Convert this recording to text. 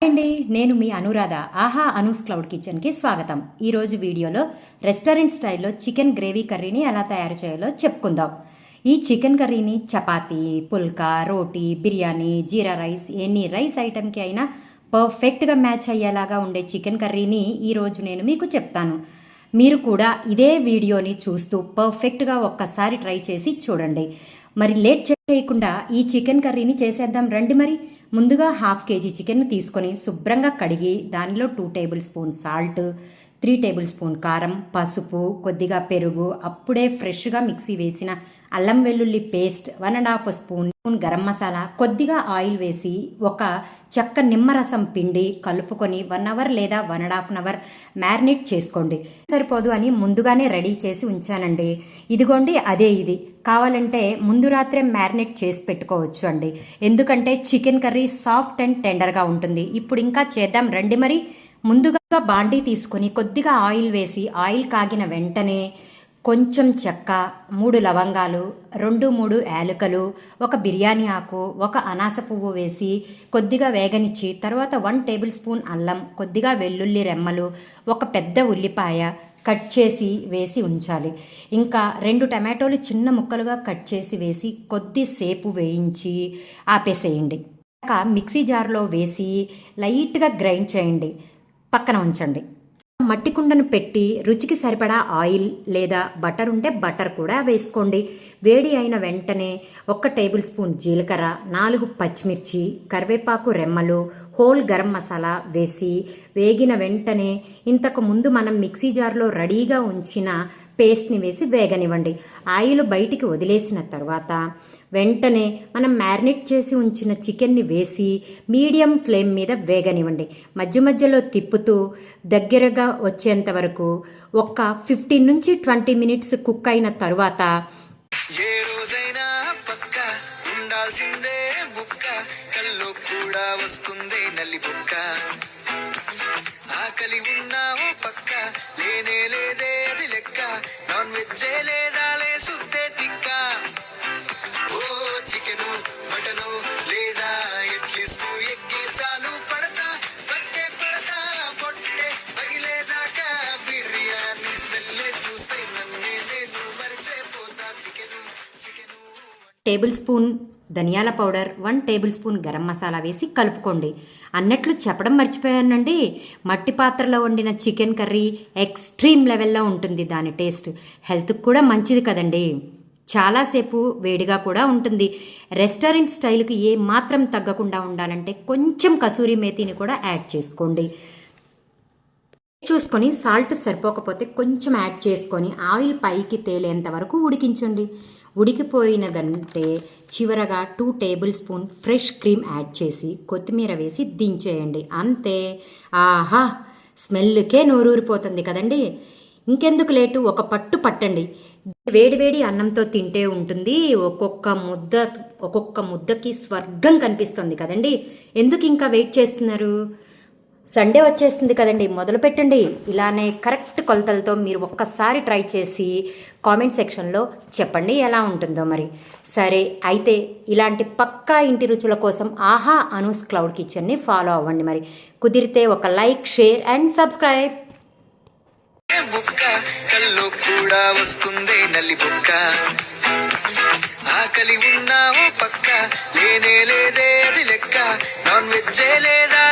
అండి, నేను మీ అనురాధ. ఆహా అనూస్ క్లౌడ్ కిచెన్కి స్వాగతం. ఈరోజు వీడియోలో రెస్టారెంట్ స్టైల్లో చికెన్ గ్రేవీ కర్రీని ఎలా తయారు చేయాలో చెప్పుకుందాం. ఈ చికెన్ కర్రీని చపాతీ, పుల్కా, రోటీ, బిర్యానీ, జీరా రైస్, ఎన్ని రైస్ ఐటెంకి అయినా పర్ఫెక్ట్గా మ్యాచ్ అయ్యేలాగా ఉండే చికెన్ కర్రీని ఈరోజు నేను మీకు చెప్తాను. మీరు కూడా ఇదే వీడియోని చూస్తూ పర్ఫెక్ట్గా ఒక్కసారి ట్రై చేసి చూడండి. మరి లేట్ చేయకుండా ఈ చికెన్ కర్రీని చేసేద్దాం రండి. మరి ముందుగా హాఫ్ కేజీ చికెన్ తీసుకొని శుభ్రంగా కడిగి దానిలో 2 table spoon salt, 3 table spoon కారం, పసుపు, కొద్దిగా పెరుగు, అప్పుడే ఫ్రెష్గా మిక్సీ వేసిన అల్లం వెల్లుల్లి పేస్ట్, 1.5 స్పూన్ గరం మసాలా, కొద్దిగా ఆయిల్ వేసి ఒక చెక్క నిమ్మరసం పిండి కలుపుకొని 1 అవర్ లేదా 1.5 అవర్ మ్యారినేట్ చేసుకోండి. సరిపోదు అని ముందుగానే రెడీ చేసి ఉంచానండి. ఇదిగోండి అదే ఇది. కావాలంటే ముందు రాత్రే మ్యారినేట్ చేసి పెట్టుకోవచ్చు అండి, ఎందుకంటే చికెన్ కర్రీ సాఫ్ట్ అండ్ టెండర్గా ఉంటుంది. ఇప్పుడు ఇంకా చేద్దాం రండి. మరి ముందుగా బాండీ తీసుకొని కొద్దిగా ఆయిల్ వేసి ఆయిల్ కాగిన వెంటనే కొంచెం చెక్క, 3 లవంగాలు, 2-3 యాలకులు, ఒక బిర్యానీ ఆకు, ఒక అనాస పువ్వు వేసి కొద్దిగా వేగనిచ్చి తర్వాత 1 టేబుల్ స్పూన్ అల్లం, కొద్దిగా వెల్లుల్లి రెమ్మలు, ఒక పెద్ద ఉల్లిపాయ కట్ చేసి వేసి ఉంచాలి. ఇంకా 2 టమాటోలు చిన్న ముక్కలుగా కట్ చేసి వేసి కొద్దిసేపు వేయించి ఆపేసేయండి. మిక్సీ జార్లో వేసి లైట్గా గ్రైండ్ చేయండి, పక్కన ఉంచండి. మట్టి కుండను పెట్టి రుచికి సరిపడా ఆయిల్ లేదా బటర్ ఉంటే బటర్ కూడా వేసుకోండి. వేడి అయిన వెంటనే 1 టేబుల్ స్పూన్ జీలకర్ర, 4 పచ్చిమిర్చి, కరివేపాకు రెమ్మలు, హోల్ గరం మసాలా వేసి వేగిన వెంటనే ఇంతకు ముందు మనం మిక్సీ జార్లో రెడీగా ఉంచిన పేస్ట్ని వేసి వేగనివ్వండి. ఆయిల్ బయటికి వదిలేసిన తర్వాత వెంటనే మనం మ్యారినేట్ చేసి ఉంచిన చికెన్ని వేసి మీడియం ఫ్లేమ్ మీద వేగనివ్వండి. మధ్య మధ్యలో తిప్పుతూ దగ్గరగా వచ్చేంత వరకు ఒక 15 నుంచి 20 మినిట్స్ కుక్ అయిన తర్వాత ఏ రోజైనా పక్క ఉండాల్సిందే ముక్క, కల్లో కూడా వస్తుంది నల్లి బుక్క, ఆకలి ఉన్నావో పక్క లేనే లేదే అది లెక్క, నాన్ వెజ్జే లేదా లేసుద్దే తిక్క, ఓ చికెను మటను లేదా ఎట్లీస్ట్ ఎగ్గే చాలు పడతా పట్టే పడతా పొట్టే పగిలేదాకా బిర్యానీ స్మెల్లే చూస్తే నన్నే నేను మరిచిపోతా. చికెను చికెను టేబుల్ స్పూన్ ధనియాల powder, 1 table spoon garam masala వేసి కలుపుకోండి. అన్నట్లు చెప్పడం మర్చిపోయానండి, మట్టి పాత్రలో వండిన చికెన్ కర్రీ ఎక్స్ట్రీమ్ లెవెల్లో ఉంటుంది. దాని టేస్ట్ హెల్త్కి కూడా మంచిది కదండి. చాలాసేపు వేడిగా కూడా ఉంటుంది. రెస్టారెంట్ స్టైల్కి ఏ మాత్రం తగ్గకుండా ఉండాలంటే కొంచెం కసూరి మేతిని కూడా యాడ్ చేసుకోండి. చూసుకొని సాల్ట్ సరిపోకపోతే కొంచెం యాడ్ చేసుకొని ఆయిల్ పైకి తేలేంత వరకు ఉడికించండి. ఉడికిపోయిన గంటే చివరగా 2 table spoon fresh cream add చేసి కొత్తిమీర వేసి దించేయండి. అంతే. ఆహా, స్మెల్కే నోరూరిపోతుంది కదండి. ఇంకెందుకు లేటు, ఒక పట్టు పట్టండి. వేడివేడి అన్నంతో తింటే ఉంటుంది. ఒక్కొక్క ముద్దకి స్వర్గం కనిపిస్తుంది కదండి. ఎందుకు ఇంకా వెయిట్ చేస్తున్నారు? సండే వచ్చేస్తుంది కదండి, మొదలు పెట్టండి. ఇలానే కరెక్ట్ కొలతలతో మీరు ఒక్కసారి ట్రై చేసి కామెంట్ సెక్షన్లో చెప్పండి ఎలా ఉంటుందో. మరి సరే అయితే ఇలాంటి పక్కా ఇంటి రుచుల కోసం ఆహా అనూస్ క్లౌడ్ కిచెన్ని ఫాలో అవ్వండి. మరి కుదిరితే ఒక లైక్, షేర్ అండ్ సబ్స్క్రైబ్. బుక్క కల్లో కూడా వస్తుంది నల్లి బుక్క, ఆకలి ఉన్నావో పక్క లేనే లేదే అది లెక్క, నాన్ వెజ్జే లేదా